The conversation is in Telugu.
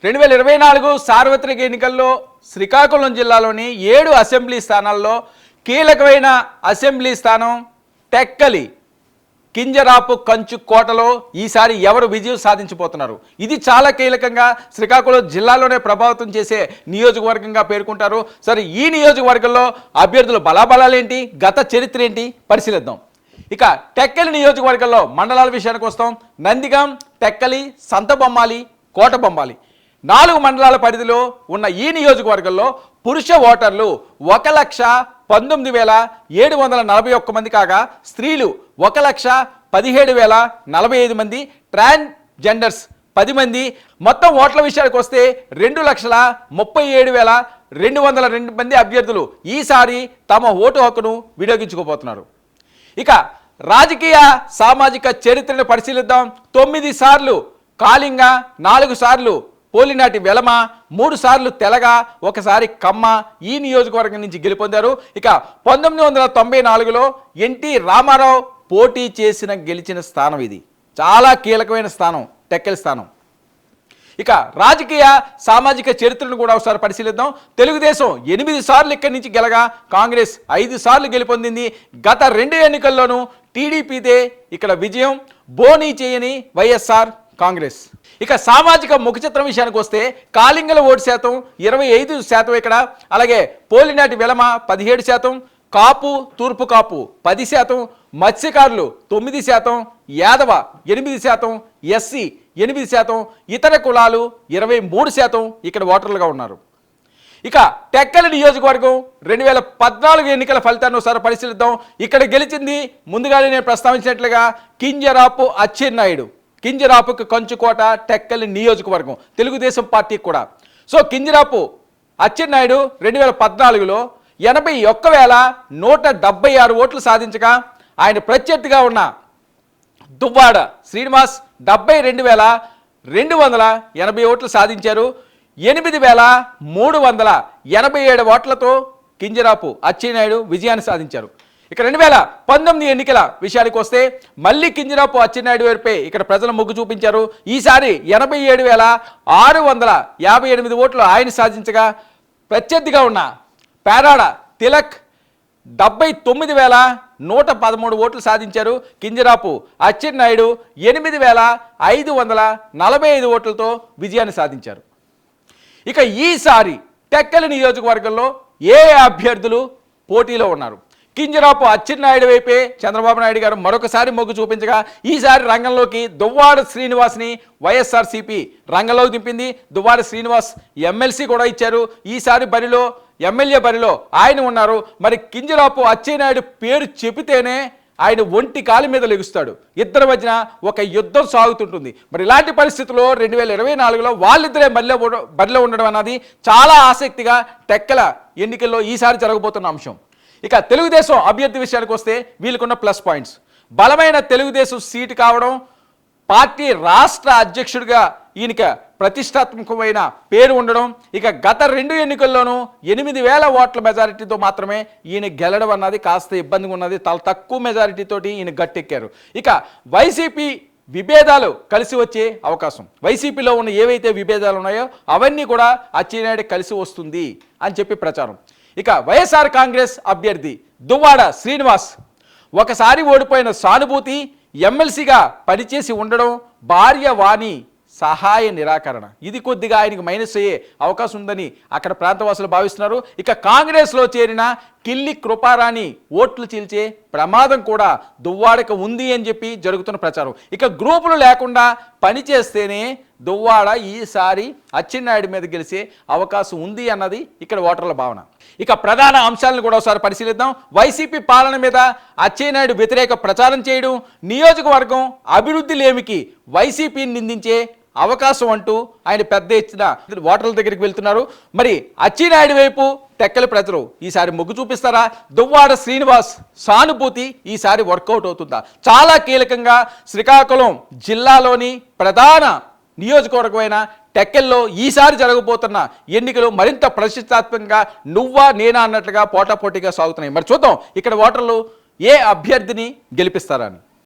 2024 సార్వత్రిక ఎన్నికల్లో శ్రీకాకుళం జిల్లాలోని 7 అసెంబ్లీ స్థానాల్లో కీలకమైన అసెంబ్లీ స్థానం టెక్కలి కింజరాపు కంచు కోటలో ఈసారి ఎవరు విజయం సాధించబోతున్నారు. ఇది చాలా కీలకంగా శ్రీకాకుళం జిల్లాలోనే ప్రభావితం చేసే నియోజకవర్గంగా పేర్కొంటారు. సరే, ఈ నియోజకవర్గంలో అభ్యర్థుల బలాబలాలేంటి, గత చరిత్ర ఏంటి పరిశీలిద్దాం. ఇక టెక్కలి నియోజకవర్గంలో మండలాల విషయానికి వస్తాం. నందిగాం, టెక్కలి, సంతబొమ్మాలి, కోటబొమ్మాలి 4 మండలాల పరిధిలో ఉన్న ఈ నియోజకవర్గంలో పురుష ఓటర్లు 1,19,741 మంది కాగా స్త్రీలు 1,17,045 మంది, ట్రాన్స్జెండర్స్ 10 మంది. మొత్తం ఓట్ల విషయానికి వస్తే 2,37,202 మంది అభ్యర్థులు ఈసారి తమ ఓటు హక్కును వినియోగించుకోబోతున్నారు. ఇక రాజకీయ సామాజిక చరిత్రను పరిశీలిద్దాం. 9 సార్లు కాళింగ, 4 సార్లు పోలినాటి వెలమ, 3 సార్లు తెలగ, 1 సారి కమ్మ ఈ నియోజకవర్గం నుంచి గెలుపొందారు. ఇక 1994లో ఎన్టీ రామారావు పోటీ చేసిన గెలిచిన స్థానం ఇది. చాలా కీలకమైన స్థానం టెక్కలి స్థానం. ఇక రాజకీయ సామాజిక చరిత్రను కూడా ఒకసారి పరిశీలిద్దాం. తెలుగుదేశం 8 సార్లు ఇక్కడి నుంచి గెలగా కాంగ్రెస్ 5 సార్లు గెలుపొందింది. గత 2 ఎన్నికల్లోనూ టీడీపీదే ఇక్కడ విజయం, బోనీ చేయని వైఎస్ఆర్ కాంగ్రెస్. ఇక సామాజిక ముఖ చిత్రం విషయానికి వస్తే కాళింగల ఓటు శాతం 25% ఇక్కడ, అలాగే పోలినాటి వెలమ 17%, కాపు తూర్పు కాపు 10%, మత్స్యకారులు 9%, యాదవ 8%, ఎస్సీ 8%, ఇతర కులాలు 23% ఇక్కడ ఓటర్లుగా ఉన్నారు. ఇక టెక్కలి నియోజకవర్గం 2014 ఎన్నికల ఫలితాన్ని ఒకసారి పరిశీలిద్దాం. ఇక్కడ గెలిచింది ముందుగానే నేను ప్రస్తావించినట్లుగా కింజరాపు అచ్చెన్నాయుడు. కింజరాపుకి కంచుకోట టెక్కలి నియోజకవర్గం తెలుగుదేశం పార్టీకి కూడా. సో కింజరాపు అచ్చెన్నాయుడు 2014లో 81,176 ఓట్లు సాధించగా ఆయన ప్రత్యర్థిగా ఉన్న దువ్వాడ శ్రీనివాస్ 72,280 ఓట్లు సాధించారు. 8,387 ఓట్లతో కింజరాపు అచ్చెన్నాయుడు విజయాన్ని సాధించారు. ఇక 2019 ఎన్నికల విషయానికి వస్తే మళ్ళీ కింజరాపు అచ్చెన్నాయుడు వైపే ఇక్కడ ప్రజల మొగ్గు చూపించారు. ఈసారి 87,658 ఓట్లు ఆయన సాధించగా ప్రత్యర్థిగా ఉన్న పేరాడ తిలక్ 79,113 ఓట్లు సాధించారు. కింజరాపు అచ్చెన్నాయుడు 8,545 ఓట్లతో విజయాన్ని సాధించారు. ఇక ఈసారి టెక్కలి నియోజకవర్గంలో ఏ అభ్యర్థులు పోటీలో ఉన్నారు? కింజరాపు అచ్చెన్నాయుడు వైపే చంద్రబాబు నాయుడు గారు మరొకసారి మొగ్గు చూపించగా ఈసారి రంగంలోకి దువ్వాడ శ్రీనివాస్ని వైఎస్ఆర్సీపీ రంగంలోకి దింపింది. దువ్వాడ శ్రీనివాస్ ఎమ్మెల్సీ కూడా ఇచ్చారు. ఈసారి బరిలో ఎమ్మెల్యే బరిలో ఆయన ఉన్నారు. మరి కింజరాపు అచ్చెన్నాయుడు పేరు చెబితేనే ఆయన ఒంటి కాలి మీద లెగుస్తాడు. ఇద్దరి మధ్యన ఒక యుద్ధం సాగుతుంటుంది. మరి ఇలాంటి పరిస్థితుల్లో 2024లో వాళ్ళిద్దరే బరిలో ఉండడం అన్నది చాలా ఆసక్తిగా టెక్కల ఎన్నికల్లో ఈసారి జరగబోతున్న అంశం. ఇక తెలుగుదేశం అభ్యర్థి విషయానికి వస్తే వీళ్ళకున్న ప్లస్ పాయింట్స్: బలమైన తెలుగుదేశం సీటు కావడం, పార్టీ రాష్ట్ర అధ్యక్షుడిగా ఈయనక ప్రతిష్టాత్మకమైన పేరు ఉండడం, ఇక గత 2 ఎన్నికల్లోనూ 8,000 ఓట్ల మెజారిటీతో మాత్రమే ఈయన గెలడం అన్నది కాస్త ఇబ్బందిగా ఉన్నది. చాలా తక్కువ మెజారిటీతోటి ఈయన గట్టెక్కారు. ఇక వైసీపీ విభేదాలు కలిసి వచ్చే అవకాశం, వైసీపీలో ఉన్న ఏవైతే విభేదాలు ఉన్నాయో అవన్నీ కూడా అచ్చెన్నాయుడు కలిసి వస్తుంది అని చెప్పి ప్రచారం. ఇక వైఎస్ఆర్ కాంగ్రెస్ అభ్యర్థి దువ్వాడ శ్రీనివాస్ ఒకసారి ఓడిపోయిన సానుభూతి, ఎమ్మెల్సీగా పనిచేసి ఉండడం, భార్య వాణి సహాయ నిరాకరణ, ఇది కొద్దిగా ఆయనకు మైనస్ అయ్యే అవకాశం ఉందని అక్కడ ప్రాంతవాసులు భావిస్తున్నారు. ఇక కాంగ్రెస్లో చేరిన కిల్లి కృపారాణి ఓట్లు చీల్చే ప్రమాదం కూడా దువ్వాడకు ఉంది అని చెప్పి జరుగుతున్న ప్రచారం. ఇక గ్రూపులు లేకుండా పనిచేస్తేనే దువ్వాడ ఈసారి అచ్చెన్నాయుడు మీద గెలిచే అవకాశం ఉంది అన్నది ఇక్కడ ఓటర్ల భావన. ఇక ప్రధాన అంశాలను కూడా ఒకసారి పరిశీలిద్దాం. వైసీపీ పాలన మీద అచ్చెన్నాయుడు వ్యతిరేక ప్రచారం చేయడం, నియోజకవర్గం అభివృద్ధి లేమికి వైసీపీని నిందించే అవకాశం అంటూ ఆయన పెద్ద ఎత్తున ఓటర్ల దగ్గరికి వెళ్తున్నారు. మరి అచ్చెన్నాయుడు వైపు టెక్కలి ప్రజలు ఈసారి మొగ్గు చూపిస్తారా? దువ్వాడ శ్రీనివాస్ సానుభూతి ఈసారి వర్కౌట్ అవుతుందా? చాలా కీలకంగా శ్రీకాకుళం జిల్లాలోని ప్రధాన నియోజకవర్గమైన టెక్కల్లో ఈసారి జరగబోతున్న ఎన్నికలు మరింత ప్రతిష్టాత్మకంగా నువ్వా నేనా అన్నట్లుగా పోటాపోటీగా సాగుతున్నాయి. మరి చూద్దాం ఇక్కడ ఓటర్లు ఏ అభ్యర్థిని గెలిపిస్తారని.